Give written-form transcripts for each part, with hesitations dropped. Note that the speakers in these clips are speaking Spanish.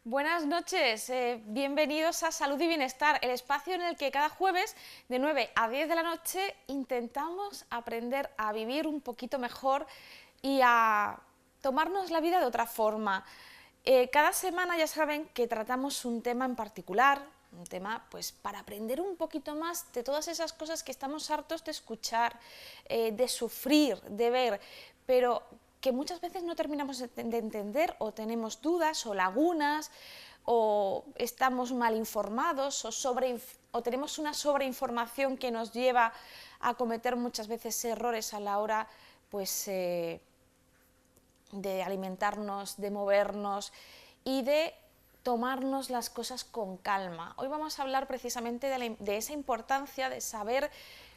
Buenas noches, bienvenidos a Salud y Bienestar, el espacio en el que cada jueves de 9 a 10 de la noche intentamos aprender a vivir un poquito mejor y a tomarnos la vida de otra forma. Cada semana ya saben que tratamos un tema en particular, un tema pues para aprender un poquito más de todas esas cosas que estamos hartos de escuchar, de sufrir, de ver, pero que muchas veces no terminamos de entender o tenemos dudas o lagunas o estamos mal informados o tenemos una sobreinformación que nos lleva a cometer muchas veces errores a la hora pues, de alimentarnos, de movernos y de tomarnos las cosas con calma. Hoy vamos a hablar precisamente de esa importancia de saber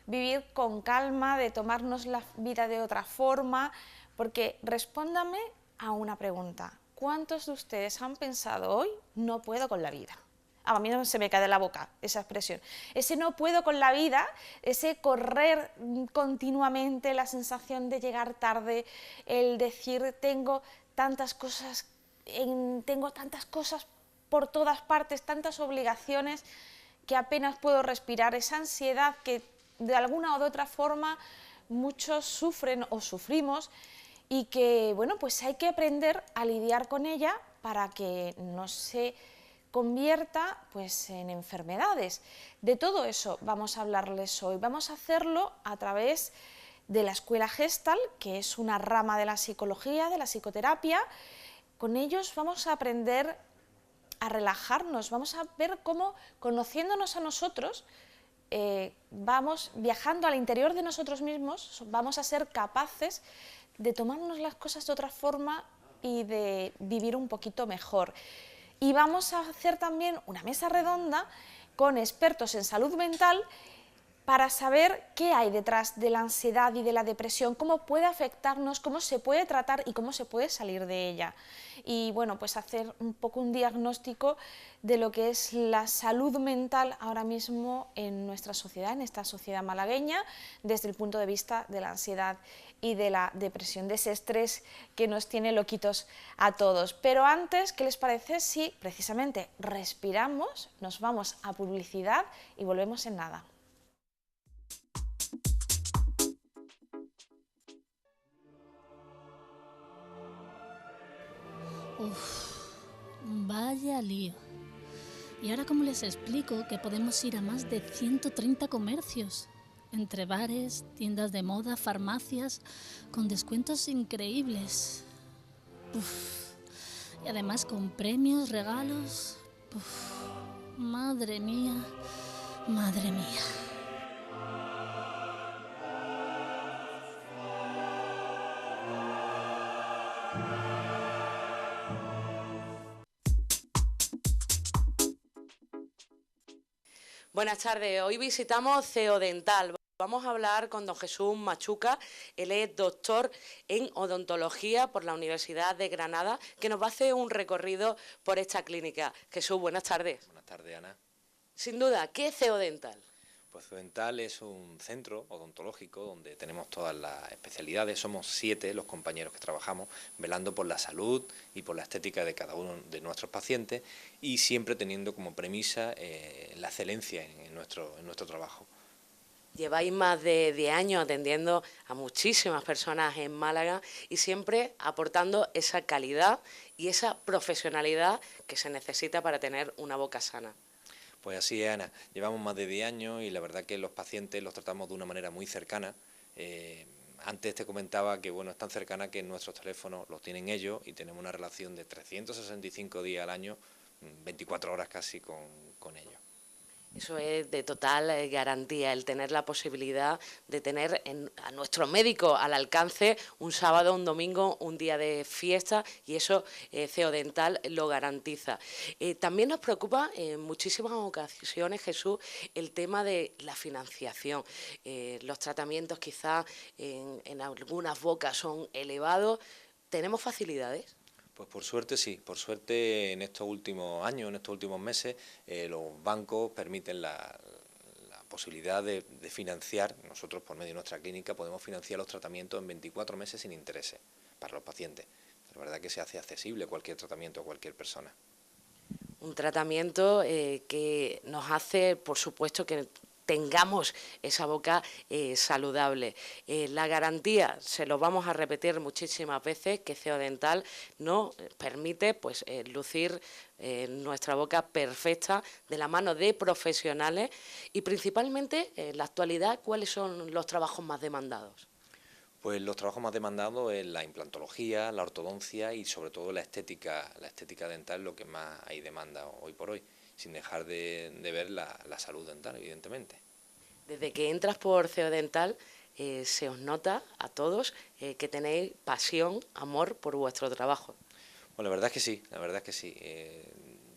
vivir con calma, de tomarnos la vida de otra forma, porque respóndame a una pregunta. ¿Cuántos de ustedes han pensado hoy, no puedo con la vida? A mí no se me cae de la boca esa expresión. Ese no puedo con la vida, ese correr continuamente, la sensación de llegar tarde, el decir tengo tantas cosas por todas partes, tantas obligaciones que apenas puedo respirar, esa ansiedad que de alguna o de otra forma muchos sufren o sufrimos y que, bueno, pues hay que aprender a lidiar con ella para que no se convierta pues en enfermedades. De todo eso vamos a hablarles hoy. Vamos a hacerlo a través de la escuela Gestalt, que es una rama de la psicología, de la psicoterapia. Con ellos vamos a aprender a relajarnos, vamos a ver cómo, conociéndonos a nosotros, vamos viajando al interior de nosotros mismos, vamos a ser capaces de tomarnos las cosas de otra forma y de vivir un poquito mejor. Y vamos a hacer también una mesa redonda con expertos en salud mental para saber qué hay detrás de la ansiedad y de la depresión, cómo puede afectarnos, cómo se puede tratar y cómo se puede salir de ella. Y bueno, pues hacer un poco un diagnóstico de lo que es la salud mental ahora mismo en nuestra sociedad, en esta sociedad malagueña, desde el punto de vista de la ansiedad y de la depresión, de ese estrés que nos tiene loquitos a todos. Pero antes, ¿qué les parece si precisamente respiramos, nos vamos a publicidad y volvemos en nada? Uf, vaya lío. ¿Y ahora cómo les explico que podemos ir a más de 130 comercios? Entre bares, tiendas de moda, farmacias, con descuentos increíbles. Uf, y además con premios, regalos. Uf, madre mía, madre mía. Buenas tardes, hoy visitamos Ceodental. Vamos a hablar con don Jesús Machuca, él es doctor en odontología por la Universidad de Granada, que nos va a hacer un recorrido por esta clínica. Jesús, buenas tardes. Buenas tardes, Ana. Sin duda, ¿qué es Ceodental? Pues Ceodental es un centro odontológico donde tenemos todas las especialidades. Somos 7 los compañeros que trabajamos velando por la salud y por la estética de cada uno de nuestros pacientes y siempre teniendo como premisa la excelencia en nuestro trabajo. Lleváis más de 10 años atendiendo a muchísimas personas en Málaga y siempre aportando esa calidad y esa profesionalidad que se necesita para tener una boca sana. Pues así es, Ana. Llevamos más de 10 años y la verdad que los pacientes los tratamos de una manera muy cercana. Antes te comentaba que bueno, es tan cercana que nuestros teléfonos los tienen ellos y tenemos una relación de 365 días al año, 24 horas casi con ellos. Eso es de total garantía, el tener la posibilidad de tener a nuestro médico al alcance un sábado, un domingo, un día de fiesta, y eso Ceodental lo garantiza. También nos preocupa en muchísimas ocasiones, Jesús, el tema de la financiación. Los tratamientos quizás en algunas bocas son elevados. ¿Tenemos facilidades? Pues por suerte sí, por suerte en estos últimos años, en estos últimos meses, los bancos permiten la posibilidad de financiar, nosotros por medio de nuestra clínica podemos financiar los tratamientos en 24 meses sin intereses para los pacientes. La verdad que se hace accesible cualquier tratamiento a cualquier persona. Un tratamiento que nos hace, por supuesto, que tengamos esa boca saludable. La garantía, se lo vamos a repetir muchísimas veces, que Ceodental nos permite pues, lucir nuestra boca perfecta de la mano de profesionales y principalmente en la actualidad, ¿cuáles son los trabajos más demandados? Pues los trabajos más demandados es la implantología, la ortodoncia y sobre todo la estética dental, lo que más hay demanda hoy por hoy, sin dejar de ver la salud dental, evidentemente. Desde que entras por Ceodental, se os nota a todos que tenéis pasión, amor por vuestro trabajo. Bueno, la verdad es que sí,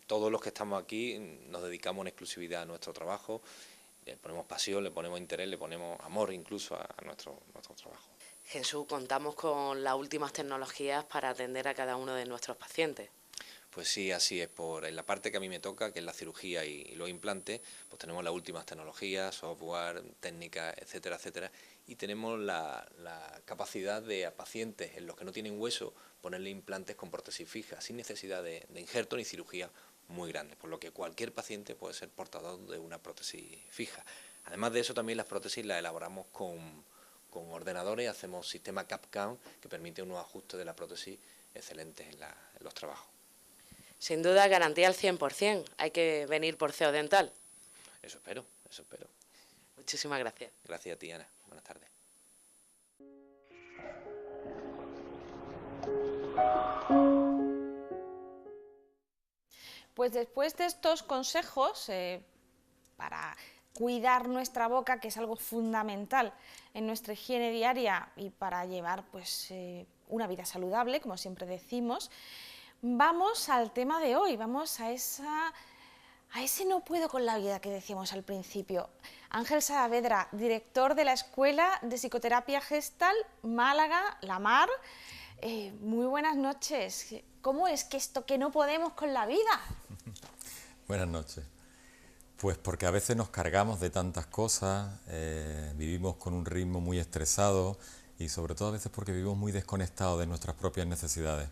todos los que estamos aquí nos dedicamos en exclusividad a nuestro trabajo, le ponemos pasión, le ponemos interés, le ponemos amor incluso a nuestro trabajo. Jesús, contamos con las últimas tecnologías para atender a cada uno de nuestros pacientes. Pues sí, así es. En la parte que a mí me toca, que es la cirugía y los implantes, pues tenemos las últimas tecnologías, software, técnicas, etcétera, etcétera. Y tenemos la capacidad de a pacientes en los que no tienen hueso ponerle implantes con prótesis fija, sin necesidad de injerto ni cirugía muy grande, por lo que cualquier paciente puede ser portador de una prótesis fija. Además de eso, también las prótesis las elaboramos con ordenadores, hacemos sistema CAD/CAM que permite unos ajustes de la prótesis excelentes en los trabajos. Sin duda, garantía al 100%. Hay que venir por Ceodental. Eso espero. Muchísimas gracias. Gracias a ti, Ana. Buenas tardes. Pues después de estos consejos para cuidar nuestra boca, que es algo fundamental en nuestra higiene diaria y para llevar pues, una vida saludable, como siempre decimos, vamos al tema de hoy, vamos a ese no puedo con la vida que decíamos al principio. Ángel Saavedra, director de la Escuela de Psicoterapia Gestal Málaga, La Mar. Muy buenas noches. ¿Cómo es que esto que no podemos con la vida? Buenas noches. Pues porque a veces nos cargamos de tantas cosas, vivimos con un ritmo muy estresado y sobre todo a veces porque vivimos muy desconectados de nuestras propias necesidades.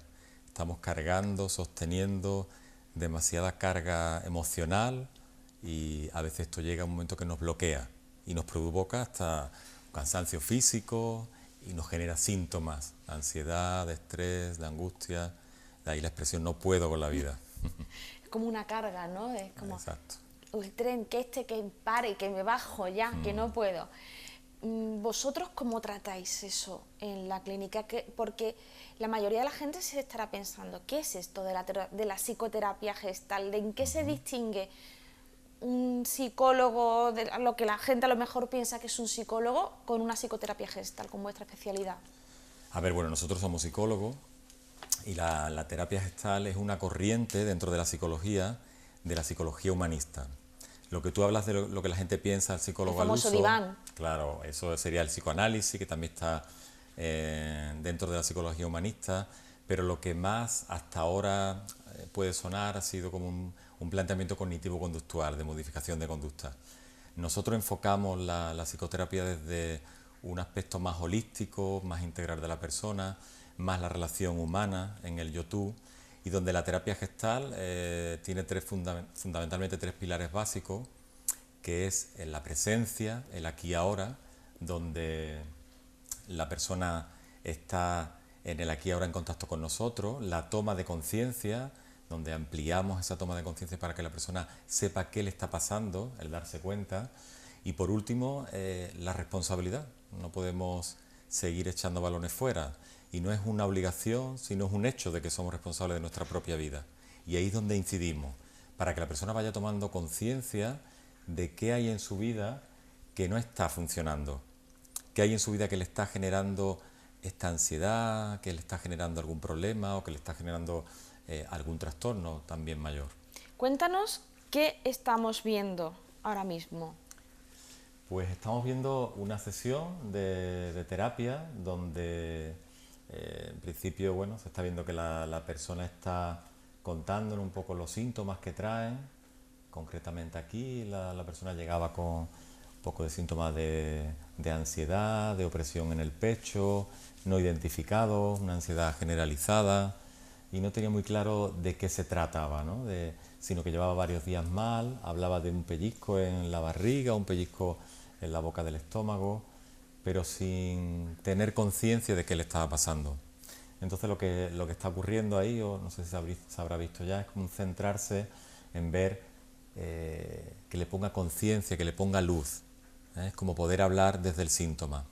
Estamos cargando, sosteniendo demasiada carga emocional y a veces esto llega a un momento que nos bloquea y nos provoca hasta cansancio físico y nos genera síntomas, de ansiedad, de estrés, de angustia, de ahí la expresión no puedo con la vida. Es como una carga, ¿no? Es como Exacto. El tren, que pare, que me bajo ya, que no puedo. ¿Vosotros cómo tratáis eso en la clínica? Porque la mayoría de la gente se estará pensando, ¿qué es esto de la psicoterapia gestal? ¿En qué se distingue un psicólogo, de lo que la gente a lo mejor piensa que es un psicólogo, con una psicoterapia gestal, con vuestra especialidad? A ver, bueno, nosotros somos psicólogos y la terapia gestal es una corriente dentro de la psicología humanista. Lo que tú hablas de lo que la gente piensa, el psicólogo al uso. El famoso diván. Claro, eso sería el psicoanálisis, que también está dentro de la psicología humanista, pero lo que más hasta ahora puede sonar ha sido como un planteamiento cognitivo-conductual, de modificación de conducta. Nosotros enfocamos la psicoterapia desde un aspecto más holístico, más integral de la persona, más la relación humana en el yo-tú, y donde la terapia gestal tiene fundamentalmente tres pilares básicos, que es la presencia, el aquí y ahora, donde la persona está en el aquí y ahora en contacto con nosotros, la toma de conciencia, donde ampliamos esa toma de conciencia para que la persona sepa qué le está pasando, el darse cuenta, y por último, la responsabilidad. No podemos seguir echando balones fuera. Y no es una obligación, sino es un hecho de que somos responsables de nuestra propia vida. Y ahí es donde incidimos, para que la persona vaya tomando conciencia de qué hay en su vida que no está funcionando, qué hay en su vida que le está generando esta ansiedad, que le está generando algún problema o que le está generando algún trastorno también mayor. Cuéntanos qué estamos viendo ahora mismo. Pues estamos viendo una sesión de terapia donde en principio, bueno, se está viendo que la persona está contándonos un poco los síntomas que traen. Concretamente aquí la persona llegaba con un poco de síntomas de ansiedad, de opresión en el pecho, no identificados, una ansiedad generalizada, y no tenía muy claro de qué se trataba, ¿no? sino que llevaba varios días mal, hablaba de un pellizco en la barriga, un pellizco en la boca del estómago, pero sin tener conciencia de qué le estaba pasando. Entonces lo que está ocurriendo ahí, o no sé si se habrá visto ya, es como centrarse en ver que le ponga conciencia, que le ponga luz. Es como poder hablar desde el síntoma.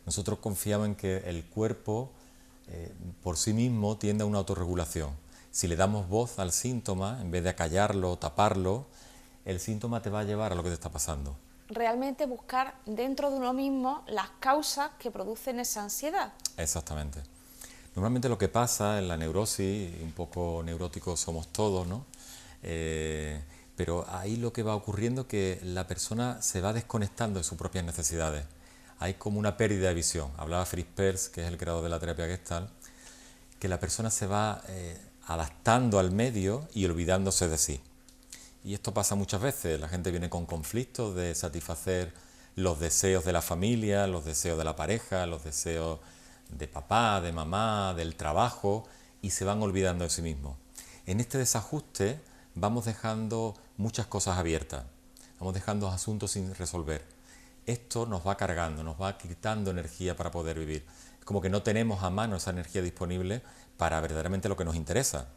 Nosotros confiamos en que el cuerpo por sí mismo tiende a una autorregulación. Si le damos voz al síntoma, en vez de acallarlo, taparlo, el síntoma te va a llevar a lo que te está pasando. Realmente buscar dentro de uno mismo las causas que producen esa ansiedad. Exactamente. Normalmente lo que pasa en la neurosis, un poco neuróticos somos todos, ¿no? Pero ahí lo que va ocurriendo es que la persona se va desconectando de sus propias necesidades. Hay como una pérdida de visión. Hablaba Fritz Perls, que es el creador de la terapia Gestalt, que la persona se va adaptando al medio y olvidándose de sí. Y esto pasa muchas veces. La gente viene con conflictos de satisfacer los deseos de la familia, los deseos de la pareja, los deseos de papá, de mamá, del trabajo, y se van olvidando de sí mismos. En este desajuste vamos dejando muchas cosas abiertas, vamos dejando asuntos sin resolver. Esto nos va cargando, nos va quitando energía para poder vivir. Es como que no tenemos a mano esa energía disponible para verdaderamente lo que nos interesa.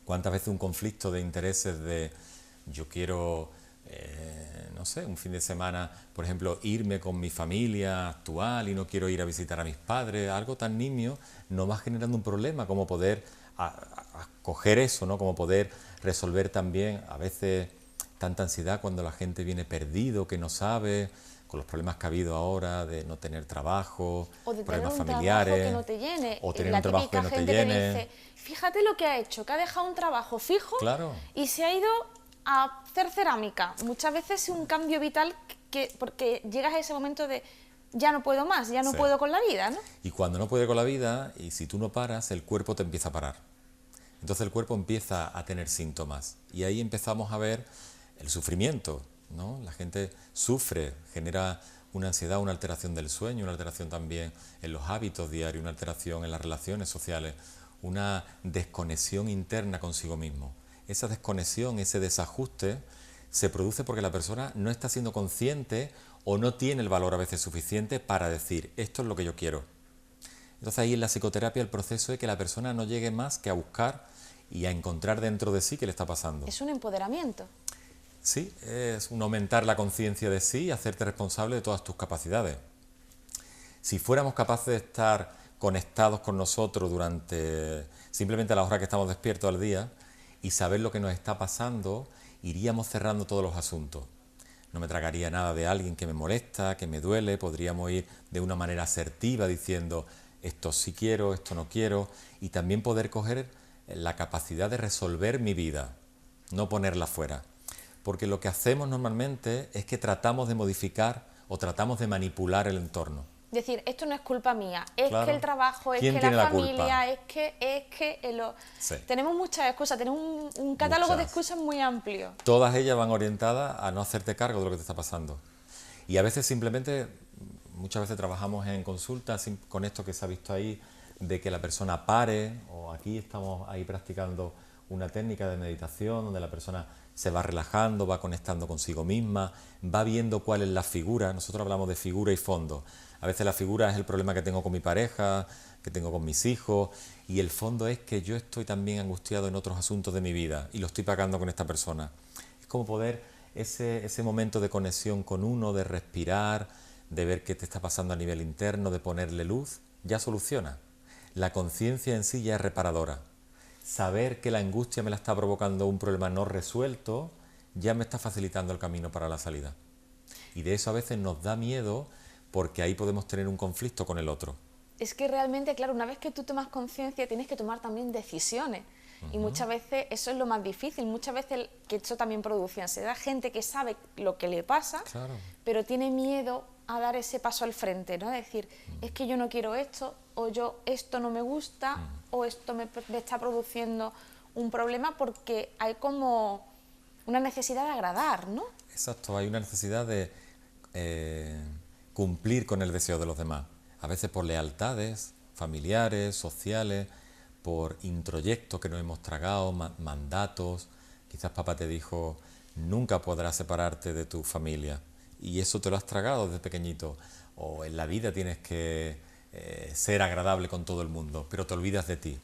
¿Cuántas veces un conflicto de intereses de yo quiero, no sé, un fin de semana, por ejemplo, irme con mi familia actual y no quiero ir a visitar a mis padres, algo tan nimio, nos va generando un problema, como poder acoger eso, ¿no? Como poder resolver también a veces tanta ansiedad cuando la gente viene perdido, que no sabe, con los problemas que ha habido ahora de no tener trabajo, o de problemas tener un familiares, trabajo que no te llene, o tener la un trabajo que típica no te gente llene. que dice, fíjate lo que ha hecho, que ha dejado un trabajo fijo Claro. y se ha ido a hacer cerámica. Muchas veces es un cambio vital porque llegas a ese momento de ya no puedo más, ya no Sí. puedo con la vida, ¿no? Y cuando no puede con la vida, y si tú no paras, el cuerpo te empieza a parar. Entonces el cuerpo empieza a tener síntomas. Y ahí empezamos a ver el sufrimiento, ¿no? La gente sufre, genera una ansiedad, una alteración del sueño, una alteración también en los hábitos diarios, una alteración en las relaciones sociales, una desconexión interna consigo mismo. Esa desconexión, ese desajuste, se produce porque la persona no está siendo consciente o no tiene el valor a veces suficiente para decir, esto es lo que yo quiero. Entonces ahí en la psicoterapia el proceso es que la persona no llegue más que a buscar y a encontrar dentro de sí qué le está pasando. Es un empoderamiento. Sí, es un aumentar la conciencia de sí y hacerte responsable de todas tus capacidades. Si fuéramos capaces de estar conectados con nosotros durante simplemente las horas que estamos despiertos al día y saber lo que nos está pasando, iríamos cerrando todos los asuntos. No me tragaría nada de alguien que me molesta, que me duele, podríamos ir de una manera asertiva diciendo esto sí quiero, esto no quiero, y también poder coger la capacidad de resolver mi vida, no ponerla fuera. Porque lo que hacemos normalmente es que tratamos de modificar o tratamos de manipular el entorno. Decir, esto no es culpa mía, es Claro. que el trabajo, es ¿Quién que tiene la la culpa? familia, es que... Sí. Tenemos muchas excusas, tenemos un catálogo de Muchas. excusas muy amplio. Todas ellas van orientadas a no hacerte cargo de lo que te está pasando. Y a veces simplemente, muchas veces trabajamos en consulta con esto que se ha visto ahí, de que la persona pare, o aquí estamos ahí practicando una técnica de meditación donde la persona se va relajando, va conectando consigo misma, va viendo cuál es la figura. Nosotros hablamos de figura y fondo. A veces la figura es el problema que tengo con mi pareja, que tengo con mis hijos, y el fondo es que yo estoy también angustiado en otros asuntos de mi vida y lo estoy pagando con esta persona. Es como poder ese momento de conexión con uno, de respirar, de ver qué te está pasando a nivel interno, de ponerle luz, ya soluciona. La conciencia en sí ya es reparadora. Saber que la angustia me la está provocando un problema no resuelto, ya me está facilitando el camino para la salida. Y de eso a veces nos da miedo porque ahí podemos tener un conflicto con el otro. Es que realmente, claro, una vez que tú tomas conciencia tienes que tomar también decisiones. Y muchas veces eso es lo más difícil, muchas veces que eso también produce ansiedad, gente que sabe lo que le pasa, Claro. pero tiene miedo a dar ese paso al frente, ¿no? Decir, es que yo no quiero esto, o yo esto no me gusta, o esto me está produciendo un problema, porque hay como una necesidad de agradar, ¿no? Exacto, hay una necesidad de cumplir con el deseo de los demás, a veces por lealtades familiares, sociales, por introyectos que nos hemos tragado, mandatos, Quizás papá te dijo, nunca podrás separarte de tu familia, y eso te lo has tragado desde pequeñito. O en la vida tienes que ser agradable con todo el mundo, pero te olvidas de ti.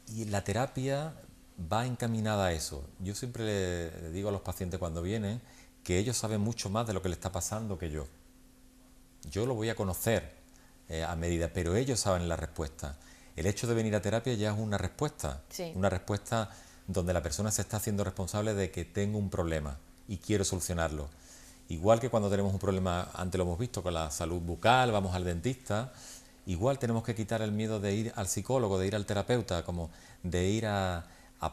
Y la terapia va encaminada a eso. Yo siempre le digo a los pacientes cuando vienen que ellos saben mucho más de lo que le está pasando que yo. Yo lo voy a conocer a medida, pero ellos saben la respuesta. El hecho de venir a terapia ya es una respuesta, Sí. una respuesta donde la persona se está haciendo responsable de que tengo un problema y quiero solucionarlo. Igual que cuando tenemos un problema, antes lo hemos visto con la salud bucal, vamos al dentista, igual tenemos que quitar el miedo de ir al psicólogo, de ir al terapeuta, como de ir a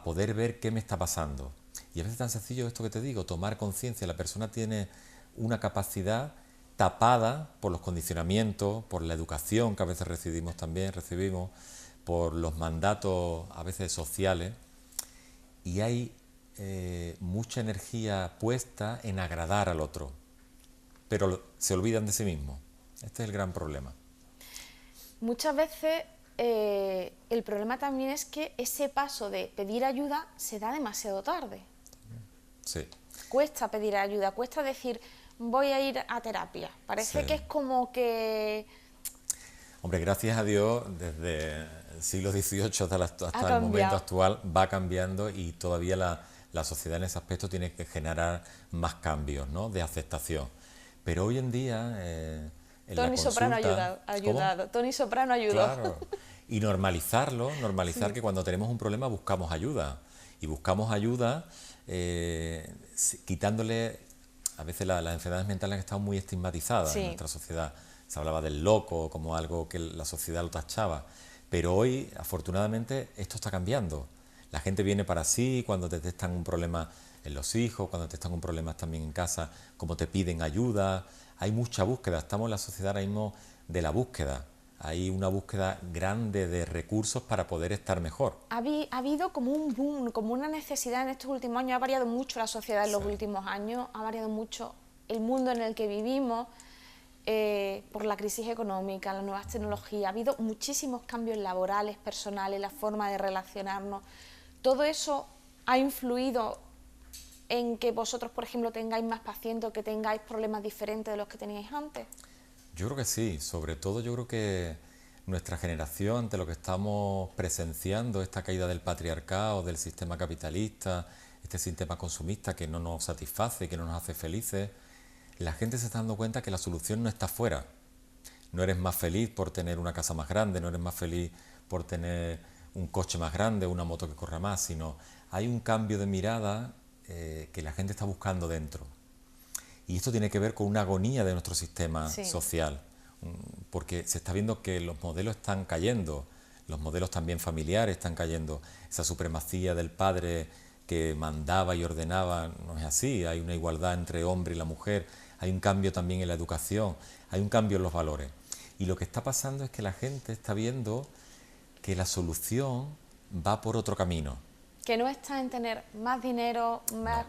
poder ver qué me está pasando. Y a veces es tan sencillo esto que te digo, tomar conciencia. La persona tiene una capacidad tapada por los condicionamientos, por la educación que a veces recibimos, por los mandatos a veces sociales, y hay mucha energía puesta en agradar al otro, pero se olvidan de sí mismos. Este es el gran problema. Muchas veces el problema también es que ese paso de pedir ayuda se da demasiado tarde. Sí. Cuesta pedir ayuda, cuesta decir voy a ir a terapia. Parece Sí. que es como que... Hombre, gracias a Dios, desde el siglo XVIII hasta el momento cambiado. actual va cambiando, y todavía la sociedad en ese aspecto tiene que generar más cambios, ¿no?, de aceptación. Pero hoy en día, en la Tony Soprano ha consulta... ayudado. Tony Soprano ayudó. Claro. Y normalizarlo, normalizar que cuando tenemos un problema buscamos ayuda. Y buscamos ayuda quitándole... A veces las enfermedades mentales han estado muy estigmatizadas Sí. en nuestra sociedad. Se hablaba del loco como algo que la sociedad lo tachaba. Pero hoy, afortunadamente, esto está cambiando. La gente viene para sí cuando detectan un problema en los hijos, cuando detectan un problema también en casa, como te piden ayuda. Hay mucha búsqueda. Estamos en la sociedad ahora mismo de la búsqueda. Hay una búsqueda grande de recursos para poder estar mejor. Ha habido como un boom, como una necesidad en estos últimos años. Ha variado mucho la sociedad en los Sí. últimos años, ha variado mucho el mundo en el que vivimos, por la crisis económica, las nuevas tecnologías. Ha habido muchísimos cambios laborales, personales, la forma de relacionarnos. Todo eso ha influido en que vosotros, por ejemplo, tengáis más pacientes o que tengáis problemas diferentes de los que teníais antes. Yo creo que sí, sobre todo yo creo que nuestra generación, ante lo que estamos presenciando, esta caída del patriarcado, del sistema capitalista, este sistema consumista que no nos satisface, que no nos hace felices, la gente se está dando cuenta que la solución no está fuera. No eres más feliz por tener una casa más grande, no eres más feliz por tener un coche más grande, una moto que corra más, sino hay un cambio de mirada que la gente está buscando dentro. Y esto tiene que ver con una agonía de nuestro sistema Sí. social, porque se está viendo que los modelos están cayendo, los modelos también familiares están cayendo, esa supremacía del padre que mandaba y ordenaba no es así, hay una igualdad entre hombre y la mujer, hay un cambio también en la educación, hay un cambio en los valores. Y lo que está pasando es que la gente está viendo que la solución va por otro camino. Que no está en tener más dinero,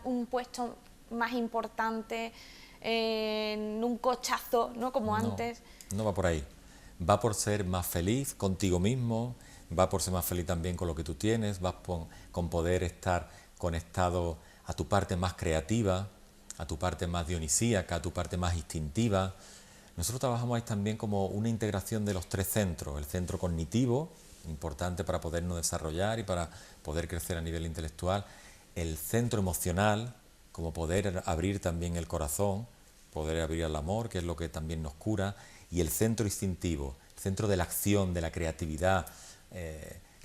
un puesto más importante, en un cochazo, ¿no? Como antes. No va por ahí. Va por ser más feliz contigo mismo, va por ser más feliz también con lo que tú tienes, va con poder estar conectado a tu parte más creativa, a tu parte más dionisíaca, a tu parte más instintiva. Nosotros trabajamos ahí también como una integración de los tres centros. El centro cognitivo, importante para podernos desarrollar y para poder crecer a nivel intelectual. El centro emocional, como poder abrir también el corazón, poder abrir al amor, que es lo que también nos cura. Y el centro instintivo, el centro de la acción, de la creatividad,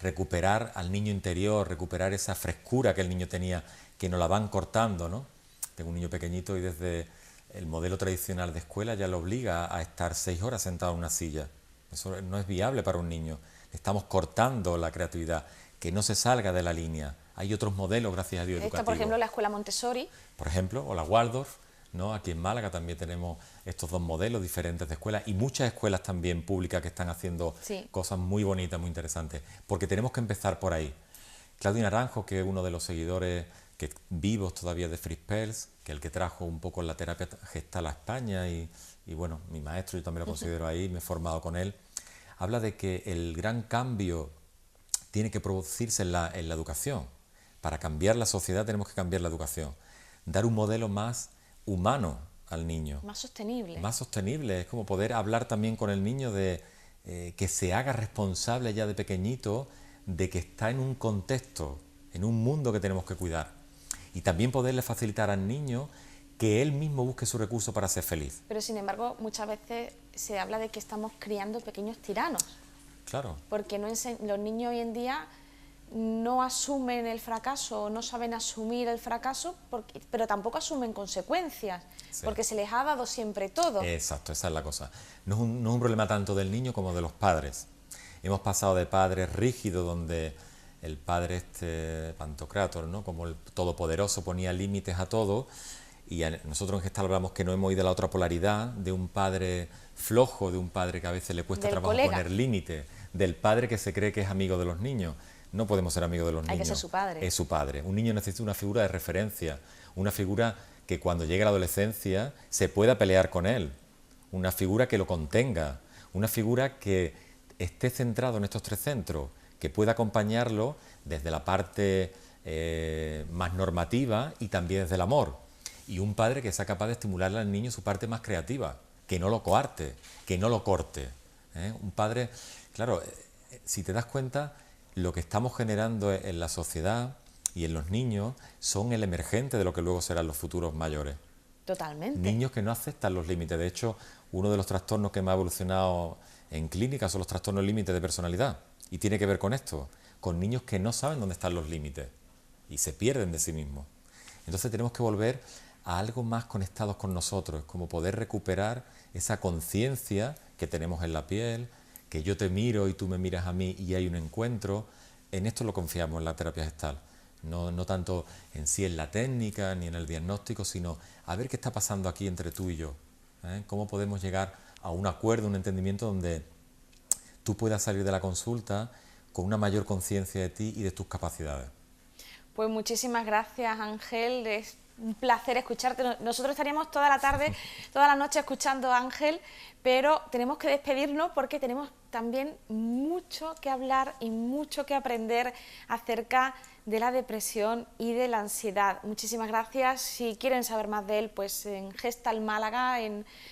recuperar al niño interior, recuperar esa frescura que el niño tenía, que nos la van cortando, ¿no? Tengo un niño pequeñito y desde el modelo tradicional de escuela ya lo obliga a estar 6 horas sentado en una silla. Eso no es viable para un niño. Estamos cortando la creatividad, que no se salga de la línea. Hay otros modelos, gracias a Dios, educativos. Esta, por ejemplo, la escuela Montessori. Por ejemplo, o la Waldorf, ¿no? Aquí en Málaga también tenemos estos dos modelos diferentes de escuelas y muchas escuelas también públicas que están haciendo Sí. cosas muy bonitas, muy interesantes, porque tenemos que empezar por ahí. Claudio Naranjo, que es uno de los seguidores vivos todavía de Fritz Perls, que es el que trajo un poco la terapia gestal a España y bueno, mi maestro, yo también lo considero ahí, me he formado con él, habla de que el gran cambio tiene que producirse en la educación, Para cambiar la sociedad tenemos que cambiar la educación. Dar un modelo más humano al niño. Más sostenible. Más sostenible. Es como poder hablar también con el niño de que se haga responsable ya de pequeñito de que está en un contexto, en un mundo que tenemos que cuidar. Y también poderle facilitar al niño que él mismo busque su recurso para ser feliz. Pero sin embargo, muchas veces se habla de que estamos criando pequeños tiranos. Claro. Porque los niños hoy en día no asumen el fracaso, no saben asumir el fracaso, pero tampoco asumen consecuencias, Sí. porque se les ha dado siempre todo. Exacto, esa es la cosa. No es un problema tanto del niño como de los padres. Hemos pasado de padres rígidos, donde el padre Pantocrátor, ¿no?, como el todopoderoso, ponía límites a todo, y nosotros en Gestal hablamos que no hemos ido a la otra polaridad, de un padre flojo, de un padre que a veces le cuesta Del trabajo colega. poner límites, del padre que se cree que es amigo de los niños. No podemos ser amigos de los niños. Hay que ser su padre. Es su padre. Un niño necesita una figura de referencia, una figura que cuando llegue a la adolescencia se pueda pelear con él, una figura que lo contenga, una figura que esté centrado en estos tres centros, que pueda acompañarlo desde la parte más normativa y también desde el amor. Y un padre que sea capaz de estimularle al niño su parte más creativa, que no lo coarte, que no lo corte. Un padre, claro, si te das cuenta, lo que estamos generando en la sociedad y en los niños son el emergente de lo que luego serán los futuros mayores. Totalmente. Niños que no aceptan los límites. De hecho, uno de los trastornos que más ha evolucionado en clínica son los trastornos límites de personalidad. Y tiene que ver con esto, con niños que no saben dónde están los límites y se pierden de sí mismos. Entonces tenemos que volver a algo más conectados con nosotros, como poder recuperar esa conciencia que tenemos en la piel, que yo te miro y tú me miras a mí y hay un encuentro. En esto lo confiamos en la terapia gestal. No tanto en sí en la técnica ni en el diagnóstico, sino a ver qué está pasando aquí entre tú y yo. Cómo podemos llegar a un acuerdo, un entendimiento donde tú puedas salir de la consulta con una mayor conciencia de ti y de tus capacidades. Pues muchísimas gracias, Ángel. Es un placer escucharte. Nosotros estaríamos toda la tarde, toda la noche escuchando a Ángel, pero tenemos que despedirnos porque tenemos también mucho que hablar y mucho que aprender acerca de la depresión y de la ansiedad. Muchísimas gracias. Si quieren saber más de él, pues en Gestal Málaga,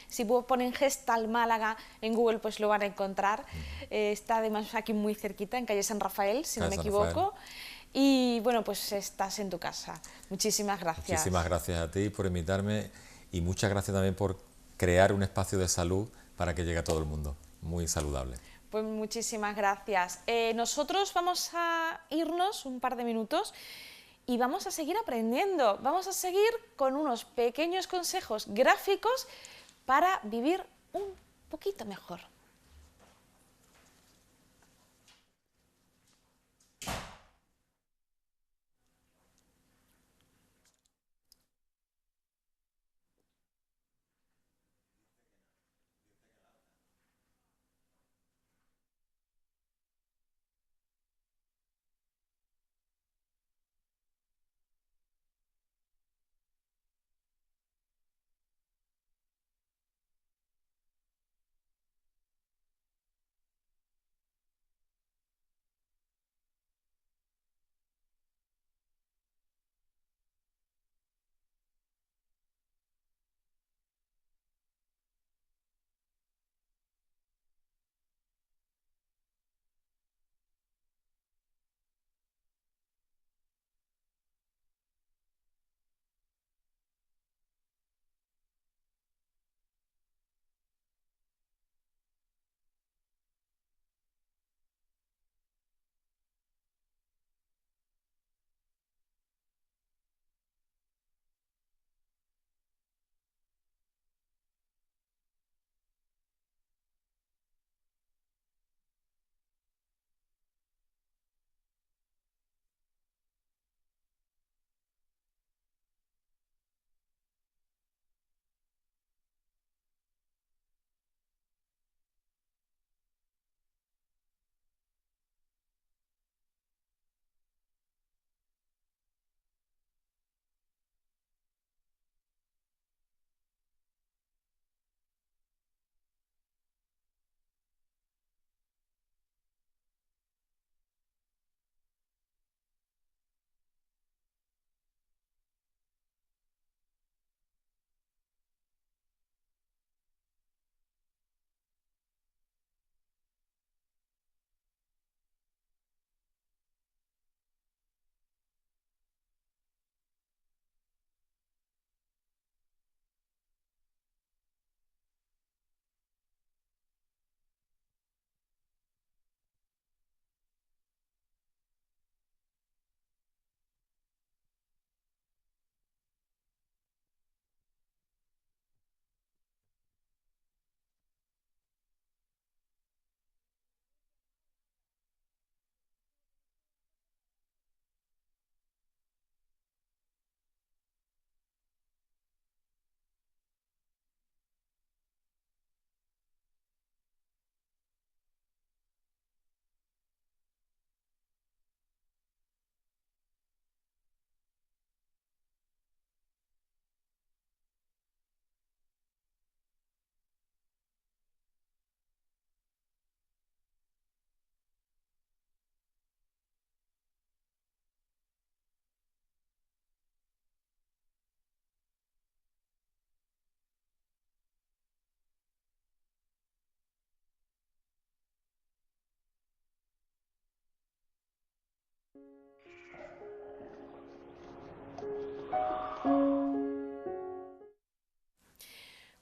si ponen Gestal Málaga en Google, pues lo van a encontrar. Está además aquí muy cerquita, en calle San Rafael, si no me equivoco. Y bueno, pues estás en tu casa. Muchísimas gracias. Muchísimas gracias a ti por invitarme y muchas gracias también por crear un espacio de salud para que llegue a todo el mundo. Muy saludable. Pues muchísimas gracias. Nosotros vamos a irnos un par de minutos y vamos a seguir aprendiendo. Vamos a seguir con unos pequeños consejos gráficos para vivir un poquito mejor.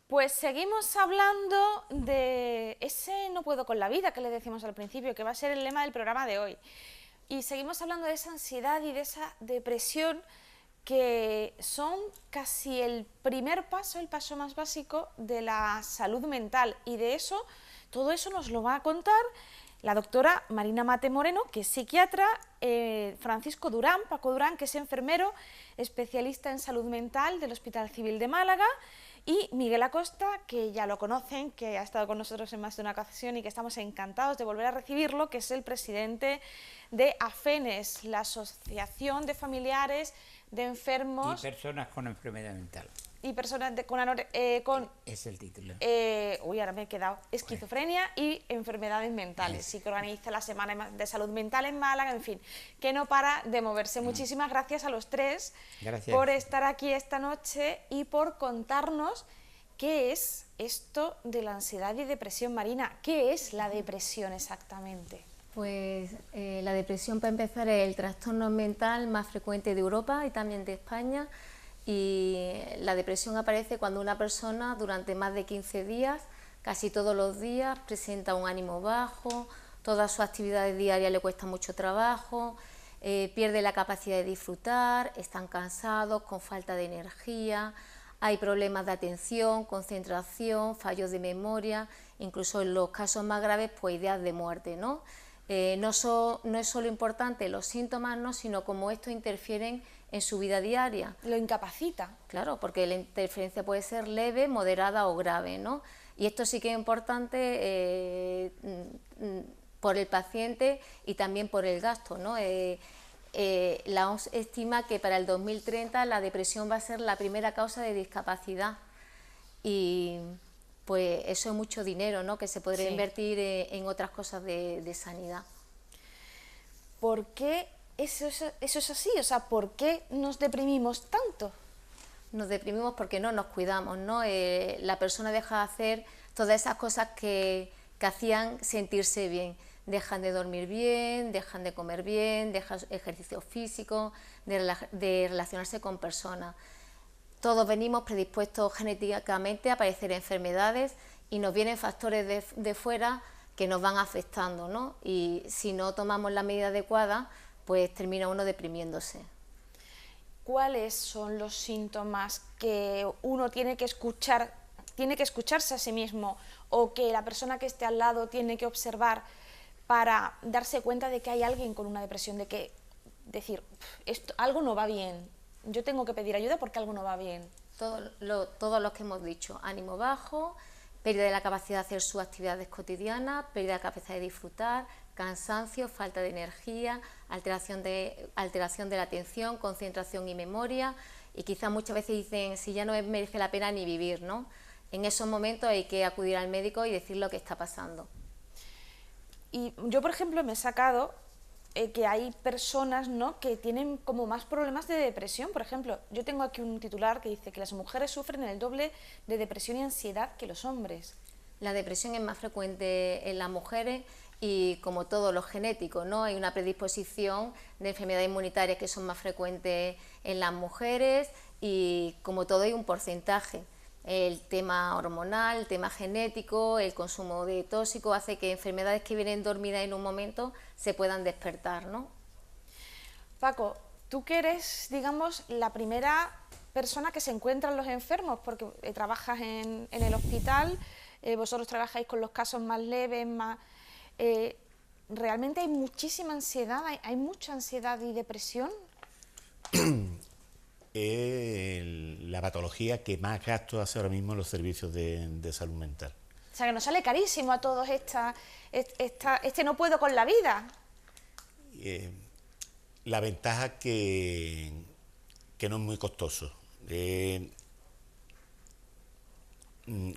Pues seguimos hablando de ese no puedo con la vida que le decimos al principio, que va a ser el lema del programa de hoy. Y seguimos hablando de esa ansiedad y de esa depresión que son casi el primer paso, el paso más básico de la salud mental. Y de eso, todo eso nos lo va a contar la doctora Marina Mate Moreno, que es psiquiatra, Francisco Durán, Paco Durán, que es enfermero, especialista en salud mental del Hospital Civil de Málaga, y Miguel Acosta, que ya lo conocen, que ha estado con nosotros en más de una ocasión y que estamos encantados de volver a recibirlo, que es el presidente de AFENES, la Asociación de Familiares de Enfermos... Y personas con enfermedad mental. Y personas Es el título. Ahora me he quedado. Esquizofrenia y enfermedades mentales. Sí, que organiza la Semana de Salud Mental en Málaga, en fin, que no para de moverse. Muchísimas gracias a los tres por estar aquí esta noche y por contarnos qué es esto de la ansiedad y depresión. Marina, ¿qué es la depresión exactamente? Pues la depresión, para empezar, es el trastorno mental más frecuente de Europa y también de España. Y la depresión aparece cuando una persona durante más de 15 días, casi todos los días, presenta un ánimo bajo, todas sus actividades diarias le cuesta mucho trabajo, pierde la capacidad de disfrutar, están cansados, con falta de energía, hay problemas de atención, concentración, fallos de memoria, incluso en los casos más graves, pues ideas de muerte, ¿no? No es solo importante los síntomas, ¿no?, sino cómo estos interfieren en su vida diaria. Lo incapacita. Claro, porque la interferencia puede ser leve, moderada o grave, ¿no? Y esto sí que es importante por el paciente y también por el gasto, ¿no? La OMS estima que para el 2030 la depresión va a ser la primera causa de discapacidad y pues eso es mucho dinero, ¿no?, que se podría invertir en otras cosas de sanidad. ¿Por qué eso es así? O sea, ¿por qué nos deprimimos tanto? Nos deprimimos porque no nos cuidamos, ¿no? La persona deja de hacer todas esas cosas que hacían sentirse bien. Dejan de dormir bien, dejan de comer bien, dejan ejercicio físico, de relacionarse con personas. Todos venimos predispuestos genéticamente a padecer enfermedades y nos vienen factores de fuera que nos van afectando, ¿no? Y si no tomamos la medida adecuada, pues termina uno deprimiéndose. ¿Cuáles son los síntomas que uno tiene que escucharse a sí mismo o que la persona que esté al lado tiene que observar para darse cuenta de que hay alguien con una depresión, de que decir, algo no va bien, yo tengo que pedir ayuda porque algo no va bien? Todos los que hemos dicho: ánimo bajo, pérdida de la capacidad de hacer sus actividades cotidianas, pérdida de la capacidad de disfrutar, cansancio, falta de energía, alteración de la atención, concentración y memoria, y quizás muchas veces dicen, si ya no merece la pena ni vivir, ¿no? En esos momentos hay que acudir al médico y decir lo que está pasando. Y yo, por ejemplo, me he sacado que hay personas, ¿no?, que tienen como más problemas de depresión. Por ejemplo, yo tengo aquí un titular que dice que las mujeres sufren el doble de depresión y ansiedad que los hombres. La depresión es más frecuente en las mujeres y, como todo lo genético, ¿no?, hay una predisposición de enfermedades inmunitarias que son más frecuentes en las mujeres y, como todo, hay un porcentaje. El tema hormonal, el tema genético, el consumo de tóxicos hace que enfermedades que vienen dormidas en un momento se puedan despertar, ¿no? Paco, tú que eres, digamos, la primera persona que se encuentran los enfermos, porque trabajas en el hospital, vosotros trabajáis con los casos más leves, realmente hay muchísima ansiedad, hay mucha ansiedad y depresión. Es la patología que más gasto hace ahora mismo en los servicios de salud mental. O sea, que nos sale carísimo a todos este no puedo con la vida. La ventaja que no es muy costoso.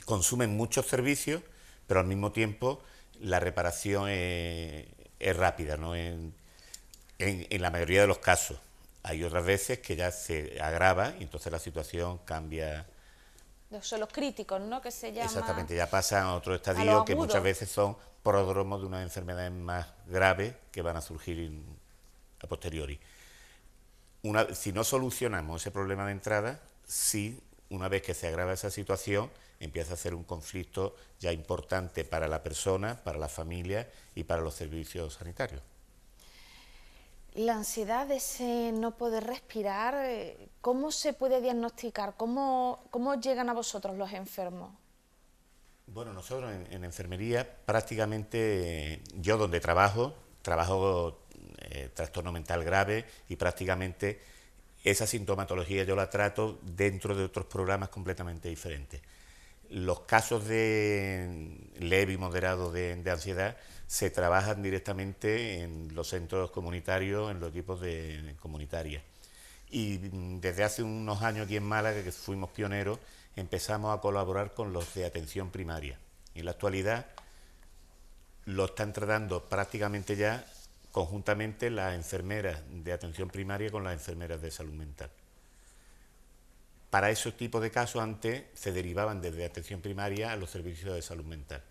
Consumen muchos servicios, pero al mismo tiempo la reparación es rápida, ¿no? En la mayoría de los casos. Hay otras veces que ya se agrava y entonces la situación cambia. Son los críticos, ¿no?, que se llama. Exactamente, ya pasan a otro estadio que muchas veces son pródromos de unas enfermedades más graves que van a surgir a posteriori. Si no solucionamos ese problema de entrada, sí una vez que se agrava esa situación, empieza a ser un conflicto ya importante para la persona, para la familia y para los servicios sanitarios. La ansiedad, ese no poder respirar, ¿cómo se puede diagnosticar? ¿Cómo llegan a vosotros los enfermos? Bueno, nosotros en enfermería prácticamente, yo donde trabajo trastorno mental grave y prácticamente esa sintomatología yo la trato dentro de otros programas completamente diferentes. Los casos de leve y moderado de ansiedad se trabajan directamente en los centros comunitarios, en los equipos de comunitarias. Y desde hace unos años aquí en Málaga, que fuimos pioneros, empezamos a colaborar con los de atención primaria. Y en la actualidad lo están tratando prácticamente ya conjuntamente las enfermeras de atención primaria con las enfermeras de salud mental. Para esos tipos de casos antes se derivaban desde atención primaria a los servicios de salud mental.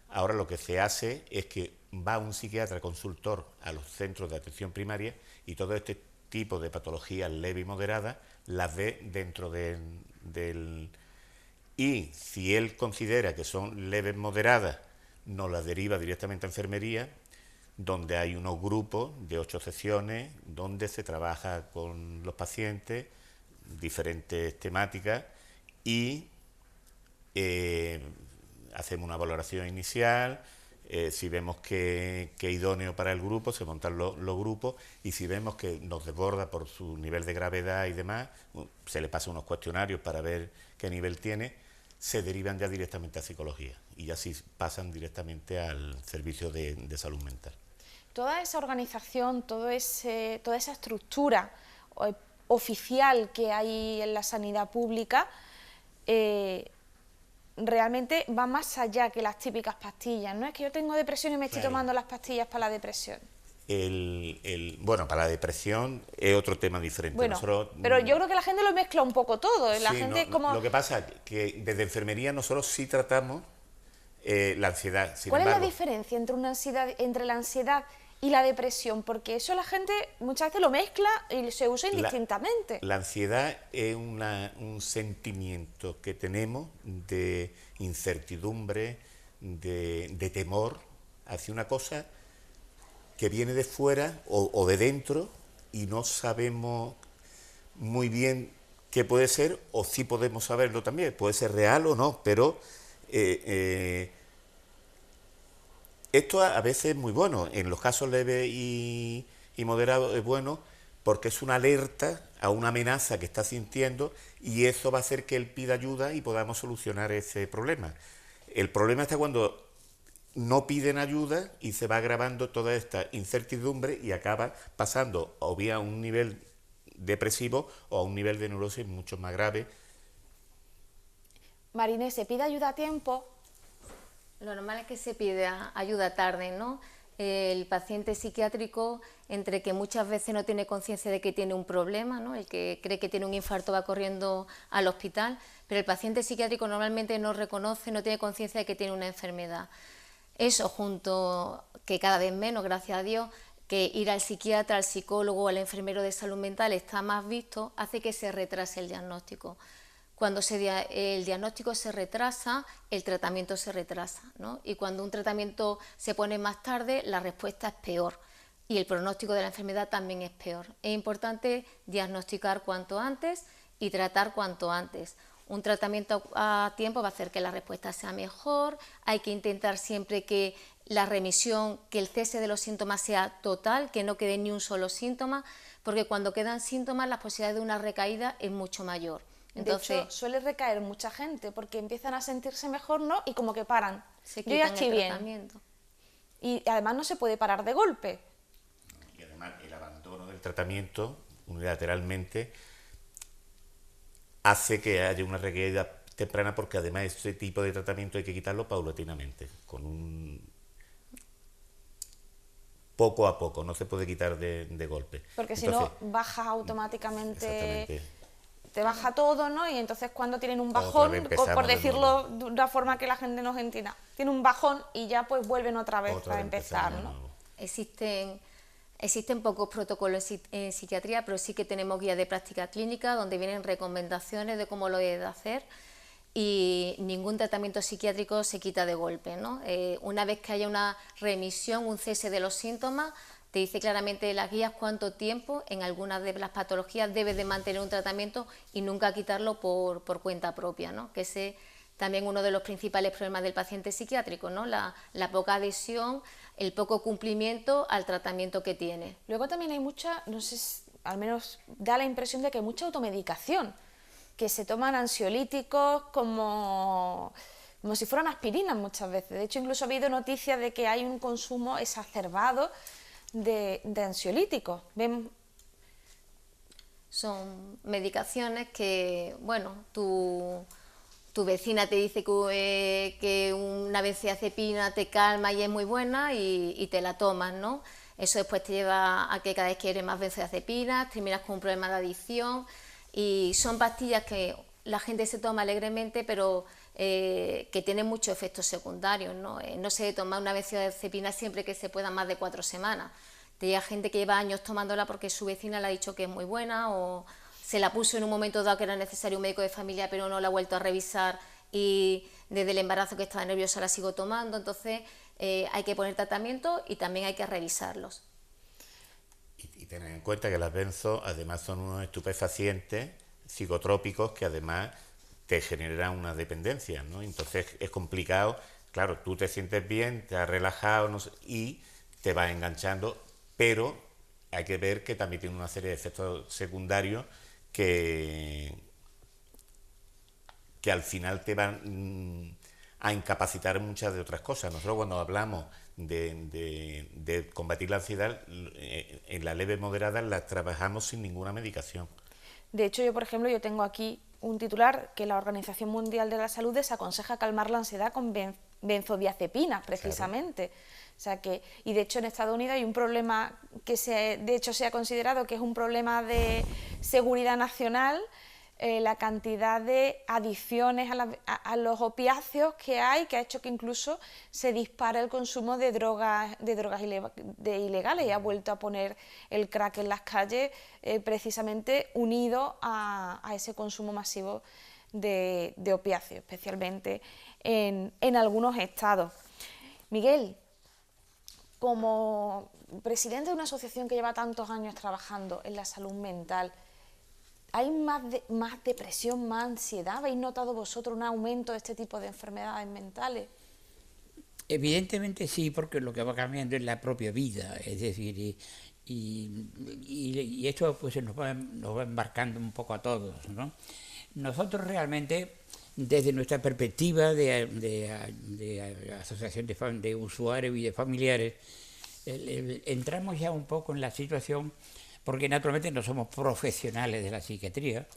Ahora lo que se hace es que va un psiquiatra consultor a los centros de atención primaria y todo este tipo de patologías leve y moderada las ve dentro del... Y si él considera que son leves moderadas, nos las deriva directamente a enfermería, donde hay unos grupos de 8 sesiones, donde se trabaja con los pacientes, diferentes temáticas, y hacemos una valoración inicial. Si vemos que es idóneo para el grupo, se montan los grupos, y si vemos que nos desborda por su nivel de gravedad y demás, se le pasa unos cuestionarios para ver qué nivel tiene, se derivan ya directamente a psicología y ya sí pasan directamente al servicio de salud mental. Toda esa organización, toda esa estructura oficial que hay en la sanidad pública realmente va más allá que las típicas pastillas. No es que yo tengo depresión y me estoy tomando las pastillas para la depresión. Bueno, para la depresión es otro tema diferente. Bueno, pero yo creo que la gente lo mezcla un poco todo. La gente como... Lo que pasa es que desde enfermería nosotros sí tratamos la ansiedad. ¿Cuál es la diferencia entre la ansiedad y la depresión? Porque eso la gente muchas veces lo mezcla y se usa indistintamente. La ansiedad es un sentimiento que tenemos de incertidumbre, de temor hacia una cosa que viene de fuera o de dentro y no sabemos muy bien qué puede ser, o sí podemos saberlo también, puede ser real o no, pero esto a veces es muy bueno. En los casos leves y moderados es bueno porque es una alerta a una amenaza que está sintiendo y eso va a hacer que él pida ayuda y podamos solucionar ese problema. El problema está cuando no piden ayuda y se va agravando toda esta incertidumbre y acaba pasando o bien a un nivel depresivo o a un nivel de neurosis mucho más grave. Marinés, ¿se pide ayuda a tiempo? Lo normal es que se pida ayuda tarde, ¿no? El paciente psiquiátrico, entre que muchas veces no tiene conciencia de que tiene un problema, ¿no? El que cree que tiene un infarto va corriendo al hospital, pero el paciente psiquiátrico normalmente no reconoce, no tiene conciencia de que tiene una enfermedad. Eso, junto que cada vez menos, gracias a Dios, que ir al psiquiatra, al psicólogo o al enfermero de salud mental está más visto, hace que se retrase el diagnóstico. Cuando el diagnóstico se retrasa, el tratamiento se retrasa, ¿no? Y cuando un tratamiento se pone más tarde, la respuesta es peor y el pronóstico de la enfermedad también es peor. Es importante diagnosticar cuanto antes y tratar cuanto antes. Un tratamiento a tiempo va a hacer que la respuesta sea mejor, hay que intentar siempre que la remisión, que el cese de los síntomas sea total, que no quede ni un solo síntoma, porque cuando quedan síntomas la posibilidad de una recaída es mucho mayor. Entonces, de hecho, suele recaer mucha gente porque empiezan a sentirse mejor, ¿no? Y como que paran. Yo ya estoy bien. Y además no se puede parar de golpe. Y además el abandono del tratamiento unilateralmente hace que haya una recaída temprana porque además este tipo de tratamiento hay que quitarlo paulatinamente, con un poco a poco, no se puede quitar de golpe. Porque si no bajas automáticamente, te baja todo, ¿no? Y entonces cuando tienen un bajón, por decirlo de una forma que la gente nos entienda, tiene un bajón y ya pues vuelven otra vez a empezar, ¿no? Existen Existen pocos protocolos en psiquiatría, pero sí que tenemos guías de práctica clínica donde vienen recomendaciones de cómo lo debe hacer, y ningún tratamiento psiquiátrico se quita de golpe, ¿no? Una vez que haya una remisión, un cese de los síntomas, te dice claramente las guías cuánto tiempo en algunas de las patologías debes de mantener un tratamiento y nunca quitarlo por cuenta propia, ¿no? Que ese también uno de los principales problemas del paciente psiquiátrico, ¿no? La poca adhesión, el poco cumplimiento al tratamiento que tiene. Luego también hay mucha, no sé, al menos da la impresión de que hay mucha automedicación, que se toman ansiolíticos como si fueran aspirinas muchas veces. De hecho, incluso ha habido noticias de que hay un consumo exacerbado de ansiolíticos. Son medicaciones que, bueno, tu vecina te dice que una benzodiazepina te calma y es muy buena y te la tomas, ¿no? Eso después te lleva a que cada vez quieres más benzodiazepinas, terminas con un problema de adicción, y son pastillas que la gente se toma alegremente, pero que tienen muchos efectos secundarios, ¿no? No se debe tomar una benzodiazepina siempre que se pueda, más de 4 semanas. Te llega gente que lleva años tomándola porque su vecina le ha dicho que es muy buena, o se la puso en un momento dado que era necesario un médico de familia, pero no la ha vuelto a revisar, y desde el embarazo que estaba nerviosa la sigo tomando. Entonces hay que poner tratamiento y también hay que revisarlos. Y tener en cuenta que las benzos además son unos estupefacientes psicotrópicos que además te generan una dependencia, ¿no? Entonces es complicado, claro, tú te sientes bien, te has relajado, no sé, y te vas enganchando, pero hay que ver que también tiene una serie de efectos secundarios que al final te van a incapacitar muchas de otras cosas. Nosotros cuando hablamos de combatir la ansiedad, en la leve moderada la trabajamos sin ninguna medicación. De hecho, yo, por ejemplo, yo tengo aquí un titular que la Organización Mundial de la Salud desaconseja calmar la ansiedad con benzodiazepinas, precisamente. Claro. O sea que, y de hecho en Estados Unidos hay un problema que de hecho se ha considerado que es un problema de seguridad nacional, la cantidad de adicciones a los opiáceos que hay, que ha hecho que incluso se dispare el consumo de drogas ilegales, y ha vuelto a poner el crack en las calles, precisamente unido a ese consumo masivo de opiáceos, especialmente en algunos estados. Miguel, como presidente de una asociación que lleva tantos años trabajando en la salud mental, ¿hay más depresión, más ansiedad? ¿Habéis notado vosotros un aumento de este tipo de enfermedades mentales? Evidentemente sí, porque lo que va cambiando es la propia vida, es decir, y esto pues nos va embarcando un poco a todos, ¿no? Nosotros realmente, desde nuestra perspectiva de asociación de usuarios y de familiares, entramos ya un poco en la situación, porque naturalmente no somos profesionales de la psiquiatría,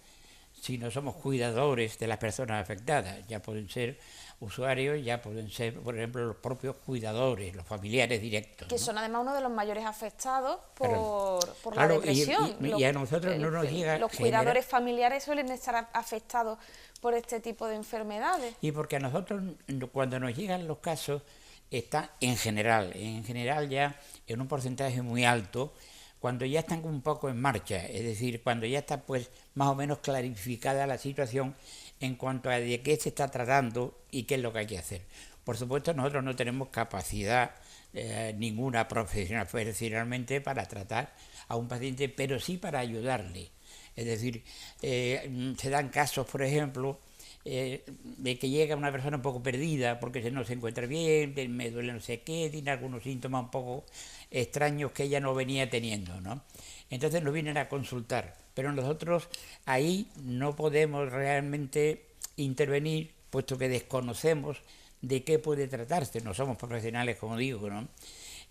sino somos cuidadores de las personas afectadas. Ya pueden ser usuarios, ya pueden ser, por ejemplo, los propios cuidadores, los familiares directos, que, ¿no?, son además uno de los mayores afectados por claro, la depresión. Y a nosotros no nos llega... Los cuidadores familiares suelen estar afectados por este tipo de enfermedades. Y porque a nosotros, cuando nos llegan los casos, está en general ya en un porcentaje muy alto, cuando ya están un poco en marcha, es decir, cuando ya está pues más o menos clarificada la situación en cuanto a de qué se está tratando y qué es lo que hay que hacer. Por supuesto, nosotros no tenemos capacidad ninguna profesionalmente para tratar a un paciente, pero sí para ayudarle. Es decir, se dan casos, por ejemplo, de que llega una persona un poco perdida porque no se encuentra bien, me duele no sé qué, tiene algunos síntomas un poco extraños que ella no venía teniendo, ¿no? Entonces nos vienen a consultar, pero nosotros ahí no podemos realmente intervenir, puesto que desconocemos de qué puede tratarse, no somos profesionales, como digo, ¿no?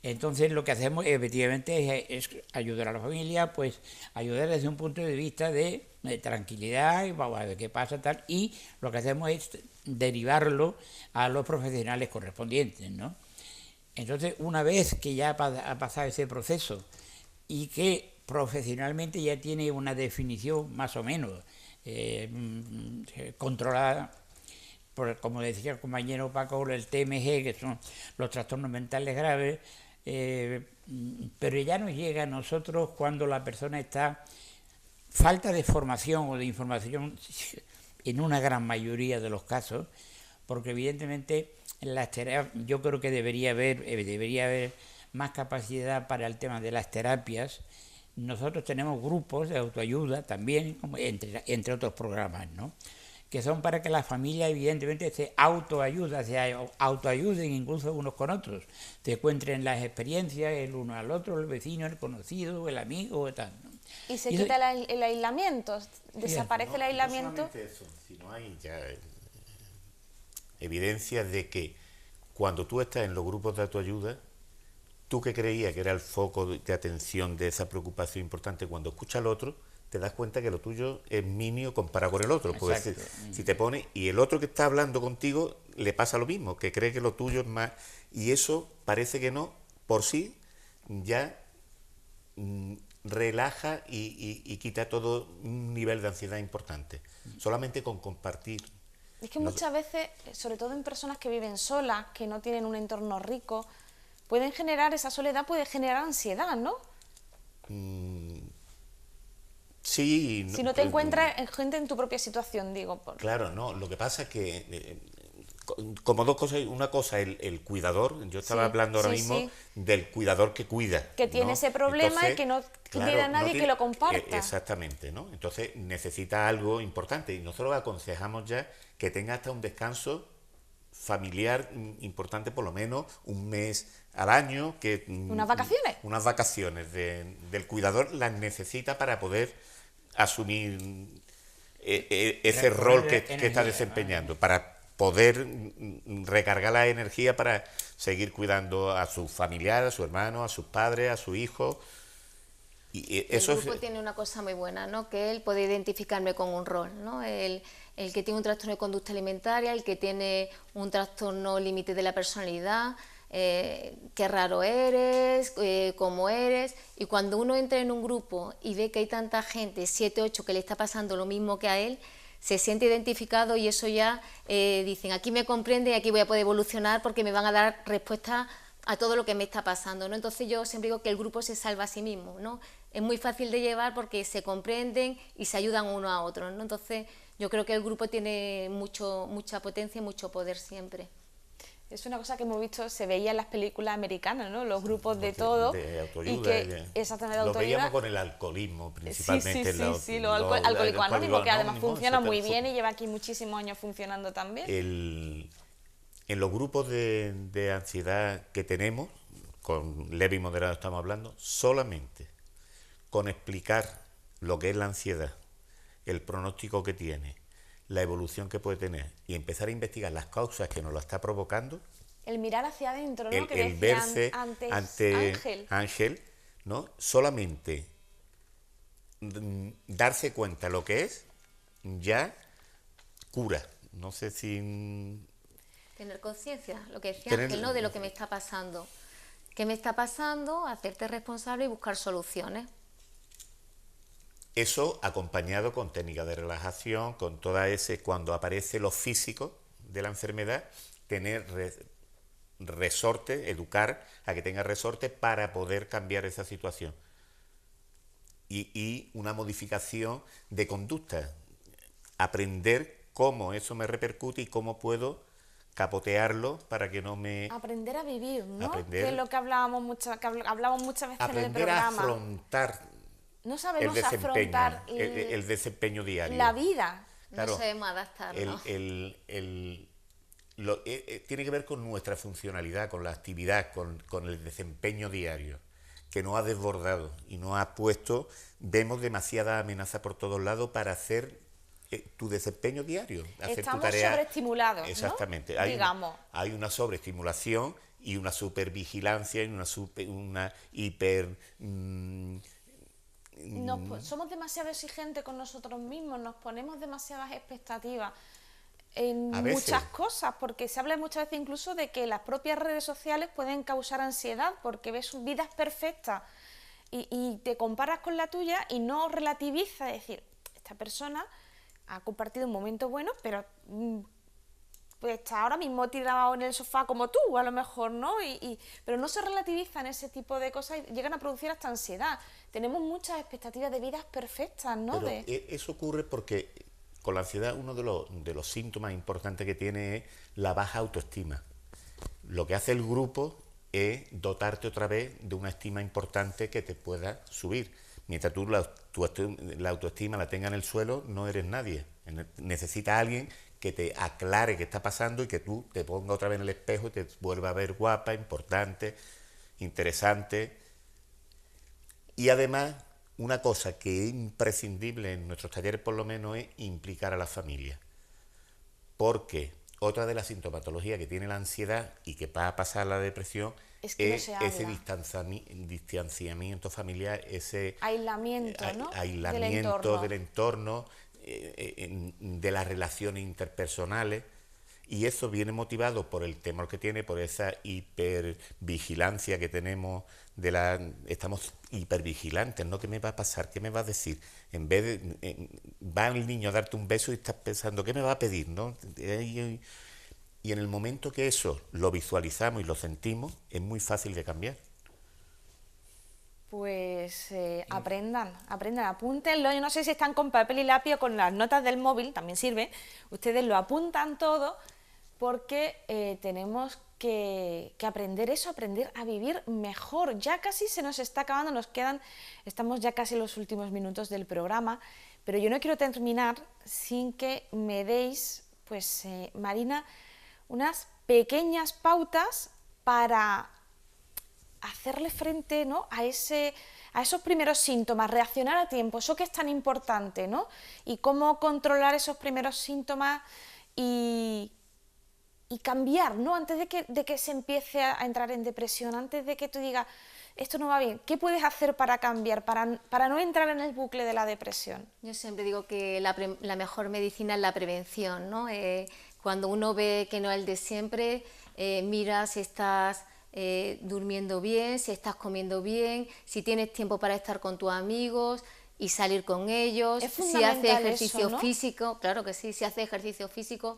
Entonces lo que hacemos efectivamente es ayudar a la familia, pues ayudar desde un punto de vista de tranquilidad, y vamos a ver qué pasa, tal, y lo que hacemos es derivarlo a los profesionales correspondientes, ¿no? Entonces, una vez que ya ha pasado ese proceso y que profesionalmente ya tiene una definición más o menos controlada, como decía el compañero Paco, el TMG, que son los trastornos mentales graves, pero ya nos llega a nosotros cuando la persona está falta de formación o de información en una gran mayoría de los casos, porque evidentemente en las terapias, yo creo que debería haber más capacidad para el tema de las terapias. Nosotros tenemos grupos de autoayuda también, como entre otros programas, ¿no?, que son para que la familia evidentemente se autoayuden incluso unos con otros, se encuentren las experiencias el uno al otro, el vecino, el conocido, el amigo y tal, ¿no? Y se quita el aislamiento, desaparece el aislamiento. No solamente eso, sino hay ya evidencias de que cuando tú estás en los grupos de autoayuda, tú que creías que era el foco de atención de esa preocupación importante, cuando escuchas al otro, te das cuenta que lo tuyo es minio comparado con el otro. Porque si te pones, y el otro que está hablando contigo le pasa lo mismo, que cree que lo tuyo es más, y eso parece que no, por sí, ya relaja y quita todo un nivel de ansiedad importante, solamente con compartir. Es que muchas veces, sobre todo en personas que viven solas, que no tienen un entorno rico, esa soledad puede generar ansiedad, ¿no? Sí. Si no te encuentras gente en tu propia situación, digo. Claro, no, lo que pasa es que, como dos cosas, una cosa, el cuidador, yo estaba hablando ahora mismo del cuidador que cuida. Que tiene ese problema. Entonces, y que no tiene a nadie que lo comparta. Exactamente, ¿no? Entonces necesita algo importante y nosotros aconsejamos ya que tenga hasta un descanso familiar importante, por lo menos un mes al año. ¿Unas vacaciones? Unas vacaciones del cuidador las necesita para poder asumir ese rol que está desempeñando, para poder recargar la energía para seguir cuidando a su familiar, a su hermano, a sus padres, a su hijo. Y eso el grupo tiene una cosa muy buena, ¿no?, que él puede identificarme con un rol, ¿no? El que tiene un trastorno de conducta alimentaria, el que tiene un trastorno límite de la personalidad, qué raro eres, cómo eres, y cuando uno entra en un grupo y ve que hay tanta gente, 7, 8, que le está pasando lo mismo que a él, se siente identificado y eso ya dicen, aquí me comprende y aquí voy a poder evolucionar porque me van a dar respuesta a todo lo que me está pasando, ¿no? Entonces yo siempre digo que el grupo se salva a sí mismo, ¿no? Es muy fácil de llevar porque se comprenden y se ayudan uno a otro, ¿no? Entonces yo creo que el grupo tiene mucha potencia y mucho poder siempre. Es una cosa que hemos visto, se veía en las películas americanas, ¿no? Los grupos de todo. De autoayuda. Y que, exactamente, de autoayuda. Lo veíamos con el alcoholismo, principalmente. Sí, Alcohólico Anónimo, que además funciona muy bien y lleva aquí muchísimos años funcionando también. En los grupos de ansiedad que tenemos, con leve y moderado estamos hablando, solamente con explicar lo que es la ansiedad, el pronóstico que tiene, la evolución que puede tener y empezar a investigar las causas que nos lo está provocando. El mirar hacia adentro, ¿no? El verse ante Ángel, ¿no? Solamente darse cuenta lo que es, ya cura. No sé si... Tener conciencia, lo que decía Ángel, ¿no?, de lo que me está pasando. ¿Qué me está pasando? Hacerte responsable y buscar soluciones. Eso acompañado con técnicas de relajación, con toda cuando aparece lo físico de la enfermedad, tener resorte, educar a que tenga resorte para poder cambiar esa situación. Y una modificación de conducta, aprender cómo eso me repercute y cómo puedo capotearlo para que no me... Aprender a vivir, ¿no? Que es lo que hablamos muchas veces en el programa. Aprender a afrontar... No sabemos afrontar el desempeño diario. La vida. Claro, no sabemos adaptarnos. Tiene que ver con nuestra funcionalidad, con la actividad, con el desempeño diario, que nos ha desbordado y nos ha puesto, vemos demasiada amenaza por todos lados para hacer tu desempeño diario, hacer Estamos tu tarea. Sobreestimulados, Exactamente. ¿no? Hay una sobreestimulación y una supervigilancia y una hiper... somos demasiado exigentes con nosotros mismos, nos ponemos demasiadas expectativas en muchas cosas, porque se habla muchas veces incluso de que las propias redes sociales pueden causar ansiedad, porque ves sus vidas perfectas y te comparas con la tuya y no relativizas, es decir, esta persona ha compartido un momento bueno, pero pues está ahora mismo tirado en el sofá como tú, a lo mejor, ¿no? Pero no se relativizan ese tipo de cosas y llegan a producir hasta ansiedad. Tenemos muchas expectativas de vidas perfectas, ¿no? Pero eso ocurre porque con la ansiedad uno de los síntomas importantes que tiene es la baja autoestima. Lo que hace el grupo es dotarte otra vez de una estima importante que te pueda subir. Mientras tú la autoestima la tengas en el suelo, no eres nadie. Necesitas a alguien que te aclare qué está pasando y que tú te pongas otra vez en el espejo y te vuelva a ver guapa, importante, interesante. Y además, una cosa que es imprescindible en nuestros talleres por lo menos es implicar a la familia. Porque otra de las sintomatologías que tiene la ansiedad y que va a pasar la depresión es que ese distanciamiento familiar, ese aislamiento, ¿no? aislamiento del entorno, de las relaciones interpersonales, y eso viene motivado por el temor que tiene, por esa hipervigilancia que tenemos, estamos hipervigilantes, ¿no? ¿Qué me va a pasar? ¿Qué me va a decir? En vez de, va el niño a darte un beso y estás pensando, ¿qué me va a pedir? ¿No? Y en el momento que eso lo visualizamos y lo sentimos, es muy fácil de cambiar. Pues aprendan, apúntenlo. Yo no sé si están con papel y lápiz o con las notas del móvil, también sirve. Ustedes lo apuntan todo porque tenemos que aprender eso, aprender a vivir mejor. Ya casi se nos está acabando, estamos ya casi en los últimos minutos del programa, pero yo no quiero terminar sin que me deis, pues Marina, unas pequeñas pautas para hacerle frente, ¿no?, a esos primeros síntomas, reaccionar a tiempo, eso que es tan importante, ¿no? Y cómo controlar esos primeros síntomas y cambiar, ¿no? Antes de que se empiece a entrar en depresión, antes de que tú digas, esto no va bien, ¿qué puedes hacer para cambiar, para no entrar en el bucle de la depresión? Yo siempre digo que la mejor medicina es la prevención, ¿no? Cuando uno ve que no es el de siempre, mira si estás durmiendo bien, si estás comiendo bien, si tienes tiempo para estar con tus amigos y salir con ellos, si haces ejercicio físico, claro que sí, si haces ejercicio físico,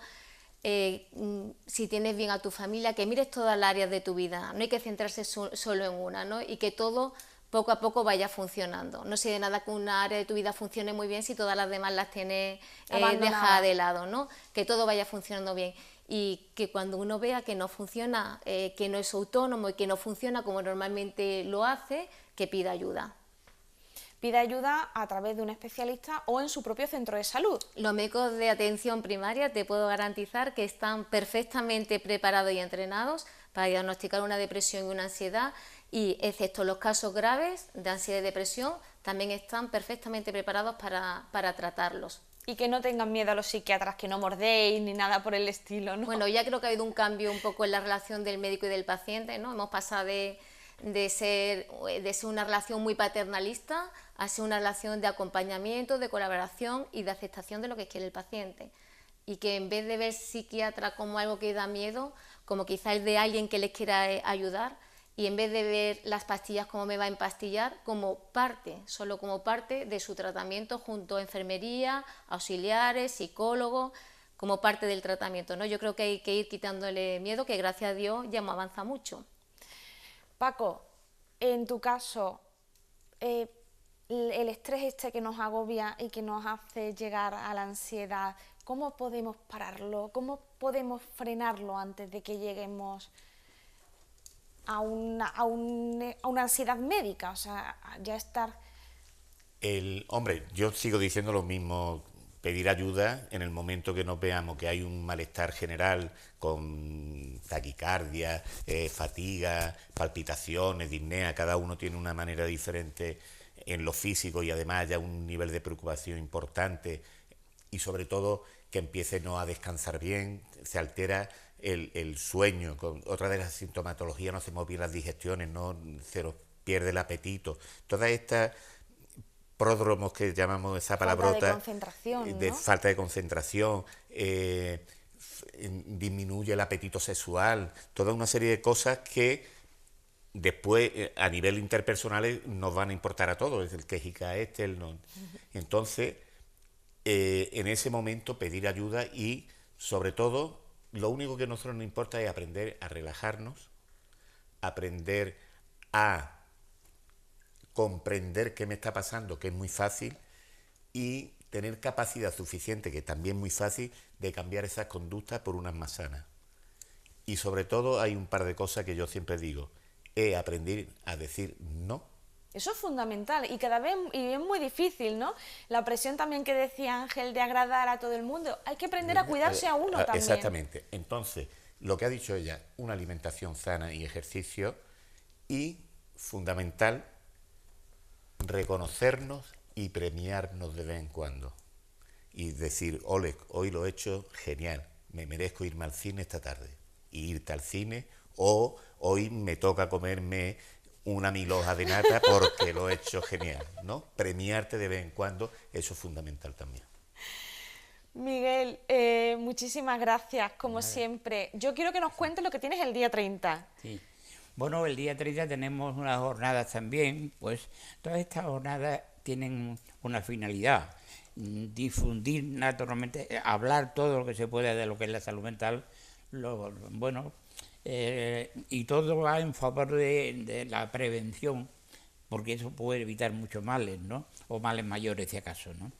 si tienes bien a tu familia, que mires todas las áreas de tu vida, no hay que centrarse solo en una, ¿no? Y que todo poco a poco vaya funcionando. No sirve de nada que una área de tu vida funcione muy bien si todas las demás las tienes dejadas de lado, ¿no? Que todo vaya funcionando bien. Y que cuando uno vea que no funciona, que no es autónomo y que no funciona como normalmente lo hace, que pida ayuda. Pida ayuda a través de un especialista o en su propio centro de salud. Los médicos de atención primaria te puedo garantizar que están perfectamente preparados y entrenados para diagnosticar una depresión y una ansiedad y, excepto los casos graves de ansiedad y depresión, también están perfectamente preparados para tratarlos. Y que no tengan miedo a los psiquiatras, que no mordéis ni nada por el estilo, ¿no? Bueno, ya creo que ha habido un cambio un poco en la relación del médico y del paciente, ¿no? Hemos pasado de ser una relación muy paternalista a ser una relación de acompañamiento, de colaboración y de aceptación de lo que quiere el paciente. Y que en vez de ver psiquiatra como algo que da miedo, como quizás de alguien que les quiera ayudar, y en vez de ver las pastillas como me va a empastillar, como parte, solo como parte de su tratamiento junto a enfermería, auxiliares, psicólogos, como parte del tratamiento, ¿no? Yo creo que hay que ir quitándole miedo, que gracias a Dios ya hemos avanzado mucho. Paco, en tu caso, el estrés este que nos agobia y que nos hace llegar a la ansiedad, ¿cómo podemos pararlo? ¿Cómo podemos frenarlo antes de que lleguemos a una ansiedad médica? O sea, ya estar... Hombre, yo sigo diciendo lo mismo, pedir ayuda en el momento que nos veamos que hay un malestar general con taquicardia, fatiga, palpitaciones, disnea, cada uno tiene una manera diferente en lo físico y además haya un nivel de preocupación importante y sobre todo que empiece no a descansar bien, se altera el sueño, con otra de las sintomatologías, no hacemos bien las digestiones, no se nos pierde el apetito, todas estas pródromos que llamamos esa palabrota, falta de concentración, de ¿no? falta de concentración, disminuye el apetito sexual, toda una serie de cosas que después a nivel interpersonal nos van a importar a todos, el quejica el no. Entonces, en ese momento pedir ayuda y sobre todo lo único que a nosotros nos importa es aprender a relajarnos, aprender a comprender qué me está pasando, que es muy fácil, y tener capacidad suficiente, que también es muy fácil, de cambiar esas conductas por unas más sanas. Y sobre todo hay un par de cosas que yo siempre digo, es aprender a decir no. Eso es fundamental y cada vez y es muy difícil, ¿no? La presión también que decía Ángel de agradar a todo el mundo. Hay que aprender a cuidarse a uno también. Exactamente. Entonces, lo que ha dicho ella, una alimentación sana y ejercicio, y fundamental, reconocernos y premiarnos de vez en cuando. Y decir, ole, hoy lo he hecho genial, me merezco irme al cine esta tarde. Y irte al cine, o hoy me toca comerme una milhoja de nata porque lo he hecho genial, ¿no? Premiarte de vez en cuando, eso es fundamental también. Miguel, muchísimas gracias, como siempre. Yo quiero que nos cuentes lo que tienes el día 30. Sí. Bueno, el día 30 tenemos unas jornadas también, pues todas estas jornadas tienen una finalidad, difundir naturalmente, hablar todo lo que se pueda de lo que es la salud mental, y todo va en favor de la prevención, porque eso puede evitar muchos males, ¿no? O males mayores, si acaso, ¿no?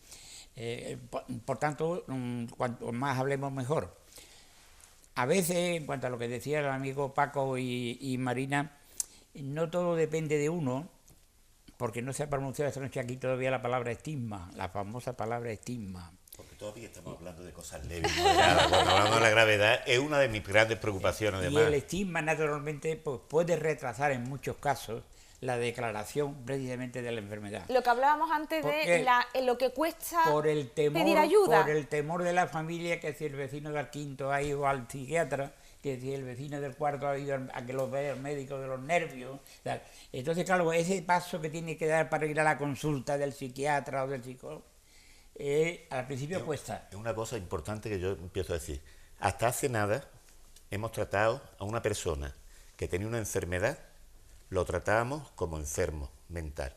Por tanto, cuanto más hablemos, mejor. A veces, en cuanto a lo que decía el amigo Paco y Marina, no todo depende de uno, porque no se ha pronunciado esta noche aquí todavía la palabra estigma, la famosa palabra estigma. Porque todavía estamos hablando de cosas leves, moderadas. Cuando hablamos de la gravedad, es una de mis grandes preocupaciones, además. Y el estigma, naturalmente, pues, puede retrasar en muchos casos la declaración precisamente de la enfermedad. Lo que hablábamos antes de lo que cuesta pedir ayuda. Por el temor de la familia, que si el vecino del quinto ha ido al psiquiatra, que si el vecino del cuarto ha ido a que lo vea el médico de los nervios. Tal. Entonces, claro, ese paso que tiene que dar para ir a la consulta del psiquiatra o del psicólogo, al principio cuesta. Es una cosa importante que yo empiezo a decir. Hasta hace nada hemos tratado a una persona que tenía una enfermedad, lo tratábamos como enfermo mental.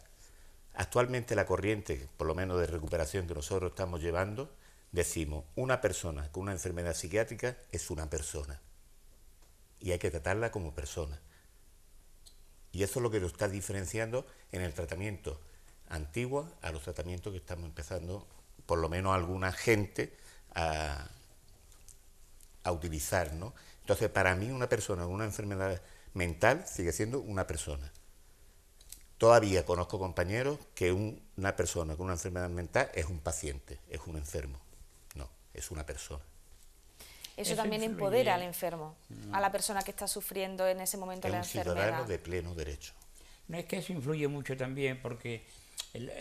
Actualmente la corriente, por lo menos de recuperación que nosotros estamos llevando, decimos, una persona con una enfermedad psiquiátrica es una persona y hay que tratarla como persona. Y eso es lo que lo está diferenciando en el tratamiento antiguo a los tratamientos que estamos empezando, por lo menos alguna gente, a utilizar, ¿no? Entonces, para mí una persona con una enfermedad mental sigue siendo una persona. Todavía conozco compañeros que una persona con una enfermedad mental es un paciente, es un enfermo. No, es una persona. Eso también empodera al enfermo, a la persona que está sufriendo en ese momento la enfermedad. Es un ciudadano de pleno derecho. No, es que eso influye mucho también, porque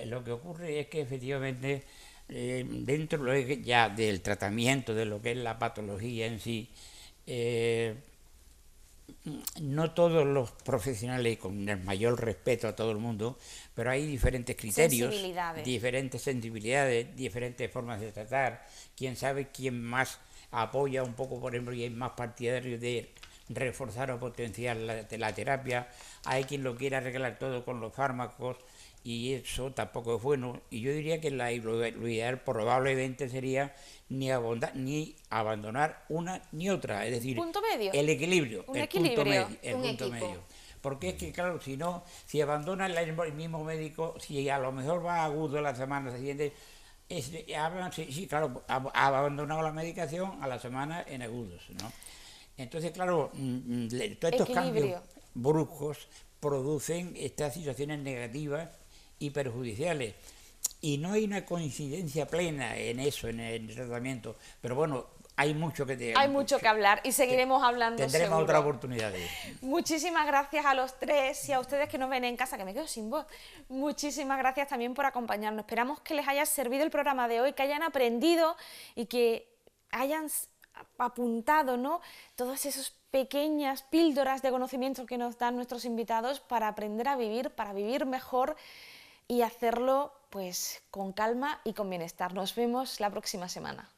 lo que ocurre es que efectivamente dentro ya del tratamiento de lo que es la patología en sí, no todos los profesionales, con el mayor respeto a todo el mundo, pero hay diferentes criterios, diferentes sensibilidades, diferentes formas de tratar. Quién sabe quién más apoya un poco, por ejemplo, y hay más partidarios de reforzar o potenciar la terapia. Hay quien lo quiere arreglar todo con los fármacos y eso tampoco es bueno. Y yo diría que lo ideal probablemente sería ni abandonar una ni otra, es decir, punto medio. El equilibrio, el punto medio. Porque es que, claro, si abandona el mismo médico, si a lo mejor va agudo la semana siguiente, claro, ha abandonado la medicación a la semana en agudos, ¿no? Entonces, claro, todos estos cambios bruscos producen estas situaciones negativas y perjudiciales. Y no hay una coincidencia plena en eso, en el tratamiento. Pero bueno, hay mucho que hablar y seguiremos hablando. Tendremos seguro. otra oportunidad de ir. Muchísimas gracias a los tres y a ustedes que nos ven en casa, que me quedo sin voz. Muchísimas gracias también por acompañarnos. Esperamos que les haya servido el programa de hoy, que hayan aprendido y que hayan apuntado, ¿no?, todas esas pequeñas píldoras de conocimiento que nos dan nuestros invitados para aprender a vivir, para vivir mejor y hacerlo pues con calma y con bienestar. Nos vemos la próxima semana.